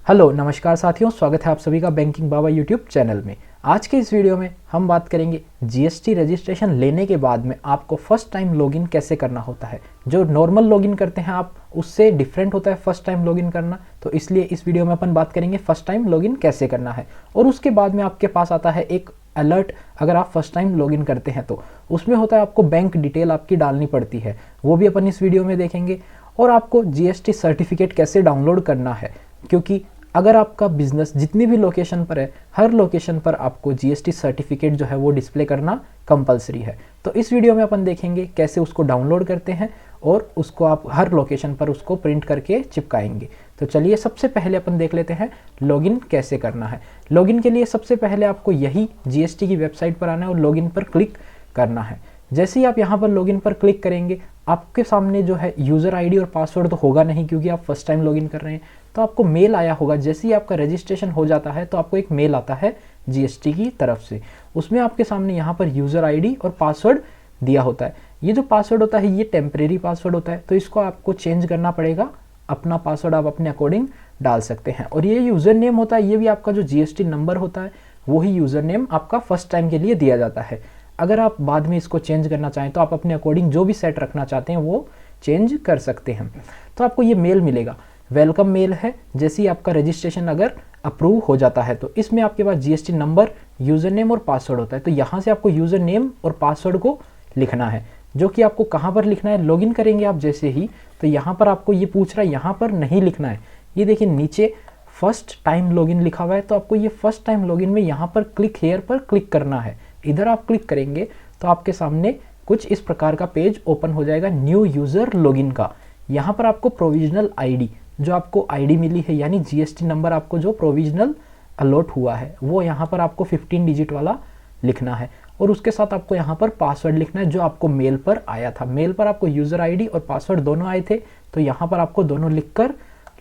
Hello नमस्कार साथियों, स्वागत है आप सभी का बैंकिंग बाबा यूट्यूब चैनल में। आज के इस वीडियो में हम बात करेंगे जीएसटी रजिस्ट्रेशन लेने के बाद में आपको फर्स्ट टाइम लॉगिन कैसे करना होता है। जो नॉर्मल लॉगिन करते हैं आप, उससे डिफरेंट होता है फर्स्ट टाइम लॉगिन करना। तो इसलिए इस वीडियो में अपन बात करेंगे फर्स्ट टाइम लॉगिन कैसे करना है। और उसके बाद में आपके पास आता है एक अलर्ट, अगर आप फर्स्ट टाइम लॉगिन करते हैं तो उसमें होता है आपको बैंक डिटेल आपकी डालनी पड़ती है, वो भी अपन इस वीडियो में देखेंगे। और आपको जीएसटी सर्टिफिकेट कैसे डाउनलोड करना है, क्योंकि अगर आपका बिजनेस जितनी भी लोकेशन पर है, हर लोकेशन पर आपको जीएसटी सर्टिफिकेट जो है वो डिस्प्ले करना कंपलसरी है। तो इस वीडियो में अपन देखेंगे कैसे उसको डाउनलोड करते हैं और उसको आप हर लोकेशन पर उसको प्रिंट करके चिपकाएंगे। तो चलिए सबसे पहले अपन देख लेते हैं लॉगिन कैसे करना है। लॉगिन के लिए सबसे पहले आपको यही जीएसटी की वेबसाइट पर आना है और लॉगिन पर क्लिक करना है। जैसे ही आप यहाँ पर लॉगिन पर क्लिक करेंगे, आपके सामने जो है यूज़र आईडी और पासवर्ड तो होगा नहीं, क्योंकि आप फर्स्ट टाइम लॉगिन कर रहे हैं। तो आपको मेल आया होगा, जैसे ही आपका रजिस्ट्रेशन हो जाता है तो आपको एक मेल आता है जीएसटी की तरफ से। उसमें आपके सामने यहाँ पर यूज़र आईडी और पासवर्ड दिया होता है। ये जो पासवर्ड होता है ये टेम्परेरी पासवर्ड होता है, तो इसको आपको चेंज करना पड़ेगा। अपना पासवर्ड आप अपने अकॉर्डिंग डाल सकते हैं। और ये यूज़र नेम होता है, ये भी आपका जो जीएसटी नंबर होता है वही यूज़र नेम आपका फर्स्ट टाइम के लिए दिया जाता है। अगर आप बाद में इसको चेंज करना चाहें तो आप अपने अकॉर्डिंग जो भी सेट रखना चाहते हैं वो चेंज कर सकते हैं। तो आपको ये मेल मिलेगा, वेलकम मेल है। जैसे ही आपका रजिस्ट्रेशन अगर अप्रूव हो जाता है तो इसमें आपके पास जीएसटी नंबर, यूज़र नेम और पासवर्ड होता है। तो यहाँ से आपको यूज़र नेम और पासवर्ड को लिखना है, जो कि आपको कहाँ पर लिखना है। लॉगिन करेंगे आप जैसे ही, तो यहाँ पर आपको ये पूछ रहा है, यहाँ पर नहीं लिखना है। ये देखिए नीचे फर्स्ट टाइम लॉगिन लिखा हुआ है, तो आपको ये फर्स्ट टाइम लॉगिन में यहाँ पर क्लिक हेयर पर क्लिक करना है। इधर आप क्लिक करेंगे तो आपके सामने कुछ इस प्रकार का पेज ओपन हो जाएगा न्यू यूज़र लॉगिन का। यहाँ पर आपको प्रोविजनल आईडी, जो आपको आईडी मिली है यानी जीएसटी नंबर आपको जो प्रोविजनल अलॉट हुआ है, वो यहाँ पर आपको 15 डिजिट वाला लिखना है। और उसके साथ आपको यहाँ पर पासवर्ड लिखना है जो आपको मेल पर आया था। मेल पर आपको यूज़र आईडी और पासवर्ड दोनों आए थे, तो यहाँ पर आपको दोनों लिखकर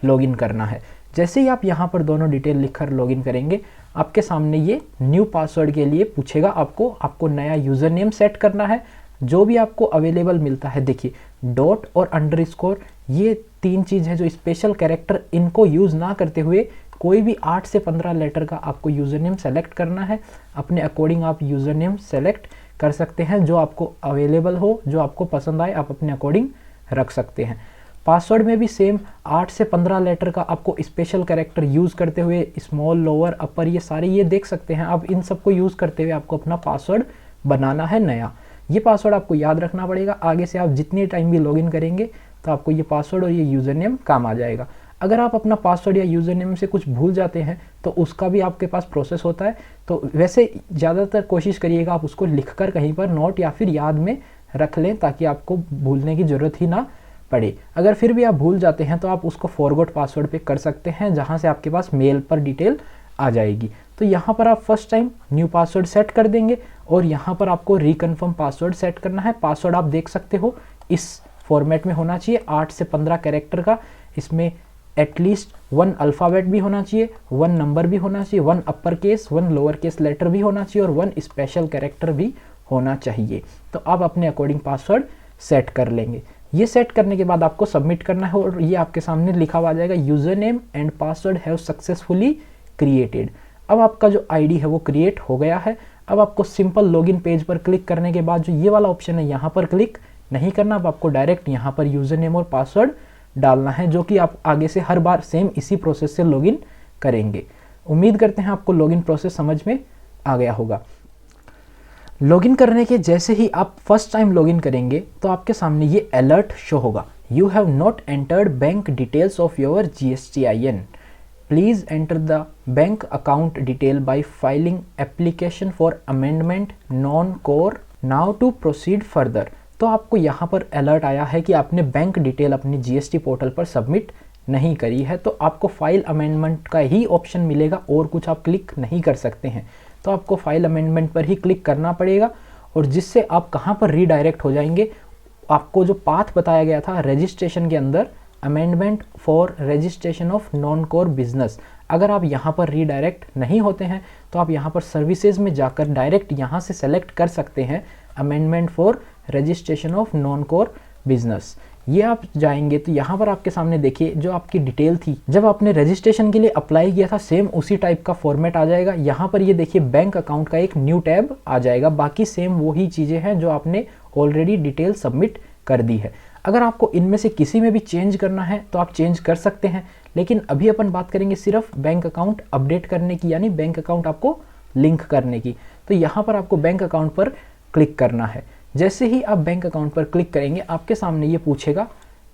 लॉगिन करना है। जैसे ही आप यहाँ पर दोनों डिटेल लिखकर लॉगिन करेंगे, आपके सामने ये न्यू पासवर्ड के लिए पूछेगा। आपको नया यूज़र नेम सेट करना है, जो भी आपको अवेलेबल मिलता है। देखिए डॉट और अंडरस्कोर, ये तीन चीज़ है जो स्पेशल कैरेक्टर, इनको यूज़ ना करते हुए कोई भी 8 से 15 लेटर का आपको यूज़र नेम सेलेक्ट करना है। अपने अकॉर्डिंग आप यूज़र नेम सेलेक्ट कर सकते हैं, जो आपको अवेलेबल हो, जो आपको पसंद आए आप अपने अकॉर्डिंग रख सकते हैं। पासवर्ड में भी सेम 8 से 15 लेटर का आपको स्पेशल कैरेक्टर यूज़ करते हुए, स्मॉल, लोअर, अपर, ये सारे ये देख सकते हैं आप। इन सबको यूज़ करते हुए आपको अपना पासवर्ड बनाना है नया। ये पासवर्ड आपको याद रखना पड़ेगा। आगे से आप जितने टाइम भी लॉगिन करेंगे तो आपको ये पासवर्ड और ये यूज़र नेम काम आ जाएगा। अगर आप अपना पासवर्ड या यूज़र नेम से कुछ भूल जाते हैं तो उसका भी आपके पास प्रोसेस होता है। तो वैसे ज़्यादातर कोशिश करिएगा आप उसको लिखकर कहीं पर नोट या फिर याद में रख लें, ताकि आपको भूलने की ज़रूरत ही ना पड़े। अगर फिर भी आप भूल जाते हैं तो आप उसको फॉरगॉट पासवर्ड पे कर सकते हैं, जहाँ से आपके पास मेल पर डिटेल आ जाएगी। तो यहाँ पर आप first time new password set कर देंगे और यहाँ पर आपको रिकन्फर्म पासवर्ड सेट करना है। पासवर्ड आप देख सकते हो इस फॉर्मेट में होना चाहिए, 8 से 15 कैरेक्टर का। इसमें एटलीस्ट 1 अल्फ़ाबेट भी होना चाहिए, 1 नंबर भी होना चाहिए, 1 upper case, 1 lower case letter भी होना चाहिए और 1 स्पेशल कैरेक्टर भी होना चाहिए। तो आप अपने अकॉर्डिंग पासवर्ड सेट कर लेंगे। ये सेट करने के बाद आपको सबमिट करना है और ये आपके सामने लिखा हुआ आ जाएगा user name and password have successfully created. अब आपका जो आईडी है वो क्रिएट हो गया है। अब आपको सिंपल लॉगिन पेज पर क्लिक करने के बाद जो ये वाला ऑप्शन है यहाँ पर क्लिक नहीं करना। अब आपको डायरेक्ट यहाँ पर यूज़र नेम और पासवर्ड डालना है, जो कि आप आगे से हर बार सेम इसी प्रोसेस से लॉगिन करेंगे। उम्मीद करते हैं आपको लॉगिन प्रोसेस समझ में आ गया होगा। लॉगिन करने के जैसे ही आप फर्स्ट टाइम लॉगिन करेंगे तो आपके सामने ये अलर्ट शो होगा, you have not entered bank details of your GSTIN, please enter the bank account detail by filing application for amendment non core now to proceed further. तो आपको यहाँ पर अलर्ट आया है कि आपने बैंक डिटेल अपनी जीएसटी पोर्टल पर सबमिट नहीं करी है, तो आपको फाइल अमेंडमेंट का ही ऑप्शन मिलेगा और कुछ आप क्लिक नहीं कर सकते हैं। तो आपको फाइल अमेंडमेंट पर ही क्लिक करना पड़ेगा, और जिससे आप कहाँ पर रीडायरेक्ट हो जाएंगे। आपको जो पाथ बताया गया था रजिस्ट्रेशन के अंदर, amendment for registration of non core business, अगर आप यहाँ पर रीडायरेक्ट नहीं होते हैं तो आप यहाँ पर सर्विसेज में जाकर डायरेक्ट यहाँ से सेलेक्ट कर सकते हैं amendment for registration of non core business. ये आप जाएंगे तो यहाँ पर आपके सामने देखिए जो आपकी डिटेल थी जब आपने रजिस्ट्रेशन के लिए अप्लाई किया था, सेम उसी टाइप का फॉर्मेट आ जाएगा। यहाँ पर ये देखिए बैंक अकाउंट का एक न्यू टैब आ जाएगा। बाकी सेम वही चीज़ें हैं जो आपने ऑलरेडी डिटेल सबमिट कर दी है। अगर आपको इनमें से किसी में भी चेंज करना है तो आप चेंज कर सकते हैं, लेकिन अभी अपन बात करेंगे सिर्फ बैंक अकाउंट अपडेट करने की, यानी बैंक अकाउंट आपको लिंक करने की। तो यहाँ पर आपको बैंक अकाउंट पर क्लिक करना है। जैसे ही आप बैंक अकाउंट पर क्लिक करेंगे आपके सामने ये पूछेगा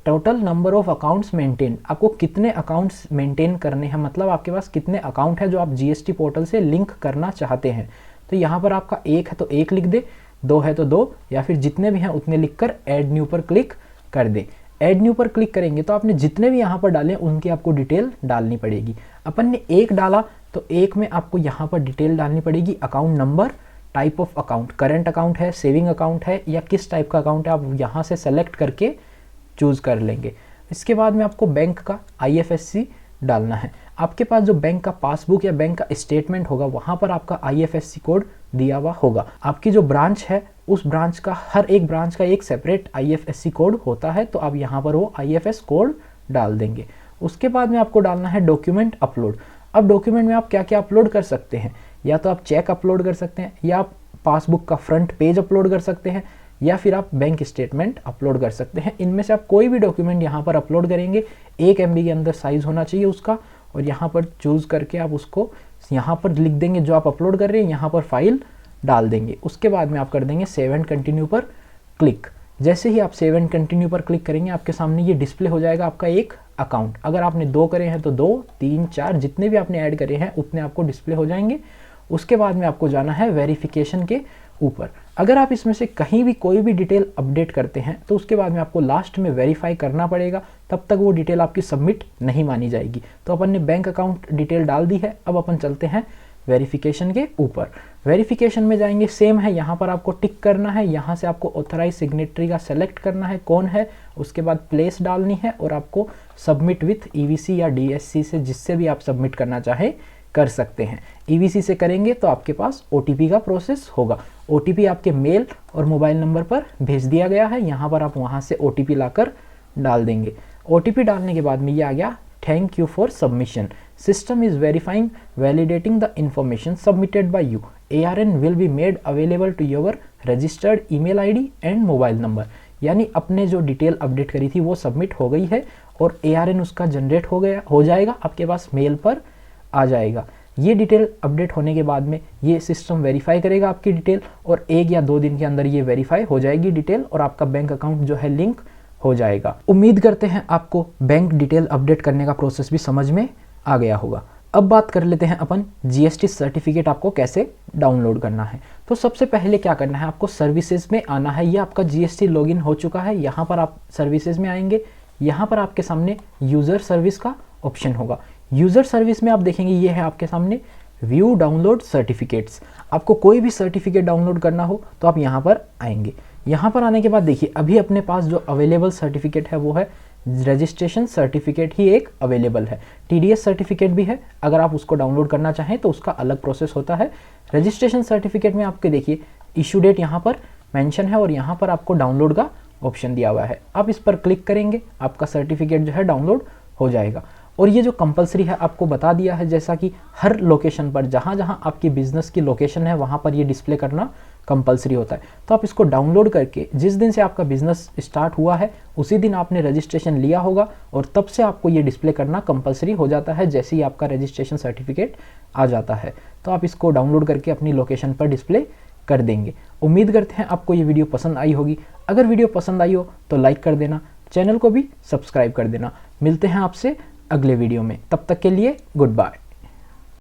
total number of accounts maintain, आपको कितने अकाउंट्स मेंटेन करने हैं, मतलब आपके पास कितने अकाउंट है जो आप जीएसटी पोर्टल से लिंक करना चाहते हैं। तो यहाँ पर आपका 1 है तो 1 लिख दे, 2 है तो 2, या फिर जितने भी हैं उतने लिखकर ऐड न्यू पर क्लिक कर दे। ऐड न्यू पर क्लिक करेंगे तो आपने जितने भी यहाँ पर डाले उनकी आपको डिटेल डालनी पड़ेगी। अपन ने 1 डाला तो 1 में आपको यहाँ पर डिटेल डालनी पड़ेगी, account number, type of account, current account है, सेविंग अकाउंट है, या किस टाइप का अकाउंट है आप यहाँ से सेलेक्ट करके चूज़ कर लेंगे। इसके बाद में आपको बैंक का IFSC डालना है। आपके पास जो बैंक का पासबुक या बैंक का स्टेटमेंट होगा वहाँ पर आपका IFSC कोड दिया हुआ होगा। आपकी जो ब्रांच है उस ब्रांच का, हर एक ब्रांच का एक सेपरेट IFSC कोड होता है, तो आप यहाँ पर वो IFS कोड डाल देंगे। उसके बाद में आपको डालना है डॉक्यूमेंट अपलोड। अब डॉक्यूमेंट में आप क्या क्या अपलोड कर सकते हैं, या तो आप चेक अपलोड कर सकते हैं, या आप पासबुक का फ्रंट पेज अपलोड कर सकते हैं, या फिर आप बैंक स्टेटमेंट अपलोड कर सकते हैं। इनमें से आप कोई भी डॉक्यूमेंट यहाँ पर अपलोड करेंगे, 1 MB के अंदर साइज होना चाहिए उसका, और यहाँ पर चूज़ करके आप उसको यहाँ पर लिख देंगे जो आप अपलोड कर रहे हैं, यहाँ पर फाइल डाल देंगे। उसके बाद में आप कर देंगे सेव एंड कंटिन्यू पर क्लिक। जैसे ही आप सेव एंड कंटिन्यू पर क्लिक करेंगे आपके सामने ये डिस्प्ले हो जाएगा आपका एक अकाउंट। अगर आपने 2 करे हैं तो 2, 3, 4 जितने भी आपने ऐड करे हैं उतने आपको डिस्प्ले हो जाएंगे। उसके बाद में आपको जाना है वेरिफिकेशन के ऊपर। अगर आप इसमें से कहीं भी कोई भी डिटेल अपडेट करते हैं तो उसके बाद में आपको लास्ट में वेरीफाई करना पड़ेगा, तब तक वो डिटेल आपकी सबमिट नहीं मानी जाएगी। तो अपन ने बैंक अकाउंट डिटेल डाल दी है, अब अपन चलते हैं वेरिफिकेशन के ऊपर। वेरिफिकेशन में जाएंगे, सेम है, यहाँ पर आपको टिक करना है, यहाँ से आपको ऑथराइज सिग्नेटरी का सेलेक्ट करना है कौन है, उसके बाद प्लेस डालनी है, और आपको सबमिट विथ EVC या DSC से जिससे भी आप सबमिट करना चाहे कर सकते हैं। EVC से करेंगे तो आपके पास OTP का प्रोसेस होगा। OTP आपके मेल और मोबाइल नंबर पर भेज दिया गया है, यहाँ पर आप वहाँ से OTP लाकर डाल देंगे। OTP डालने के बाद में ये आ गया thank you for submission, system is verifying validating the information submitted by you, ARN will be made available to your registered email ID and mobile number. यानी अपने जो डिटेल अपडेट करी थी वो सबमिट हो गई है और ARN उसका जनरेट हो जाएगा, आपके पास मेल पर आ जाएगा। ये डिटेल अपडेट होने के बाद में ये सिस्टम वेरीफाई करेगा आपकी डिटेल, और 1 या 2 दिन के अंदर ये वेरीफाई हो जाएगी डिटेल, और आपका बैंक अकाउंट जो है लिंक हो जाएगा। उम्मीद करते हैं आपको बैंक डिटेल अपडेट करने का प्रोसेस भी समझ में आ गया होगा। अब बात कर लेते हैं अपन GST सर्टिफिकेट आपको कैसे डाउनलोड करना है। तो सबसे पहले क्या करना है, आपको सर्विसेज में आना है। ये आपका GST लॉगिन हो चुका है, यहाँ पर आप सर्विसेज में आएंगे, यहाँ पर आपके सामने यूज़र सर्विस का ऑप्शन होगा। यूज़र सर्विस में आप देखेंगे ये है आपके सामने व्यू डाउनलोड सर्टिफिकेट्स। आपको कोई भी सर्टिफिकेट डाउनलोड करना हो तो आप यहाँ पर आएंगे। यहाँ पर आने के बाद देखिए अभी अपने पास जो अवेलेबल सर्टिफिकेट है वो है रजिस्ट्रेशन सर्टिफिकेट ही एक अवेलेबल है। TDS सर्टिफिकेट भी है, अगर आप उसको डाउनलोड करना चाहें तो उसका अलग प्रोसेस होता है। रजिस्ट्रेशन सर्टिफिकेट में आपके देखिए इशू डेट यहाँ पर मेंशन है और यहाँ पर आपको डाउनलोड का ऑप्शन दिया हुआ है। आप इस पर क्लिक करेंगे, आपका सर्टिफिकेट जो है डाउनलोड हो जाएगा। और ये जो कंपलसरी है आपको बता दिया है, जैसा कि हर लोकेशन पर जहाँ जहाँ आपकी बिजनेस की लोकेशन है वहाँ पर ये डिस्प्ले करना कंपलसरी होता है। तो आप इसको डाउनलोड करके जिस दिन से आपका बिजनेस स्टार्ट हुआ है उसी दिन आपने रजिस्ट्रेशन लिया होगा और तब से आपको ये डिस्प्ले करना कंपलसरी हो जाता है जैसे ही आपका रजिस्ट्रेशन सर्टिफिकेट आ जाता है। तो आप इसको डाउनलोड करके अपनी लोकेशन पर डिस्प्ले कर देंगे। उम्मीद करते हैं आपको ये वीडियो पसंद आई होगी। अगर वीडियो पसंद आई हो तो लाइक कर देना, चैनल को भी सब्सक्राइब कर देना। मिलते हैं आपसे अगले वीडियो में, तब तक के लिए गुड बाय।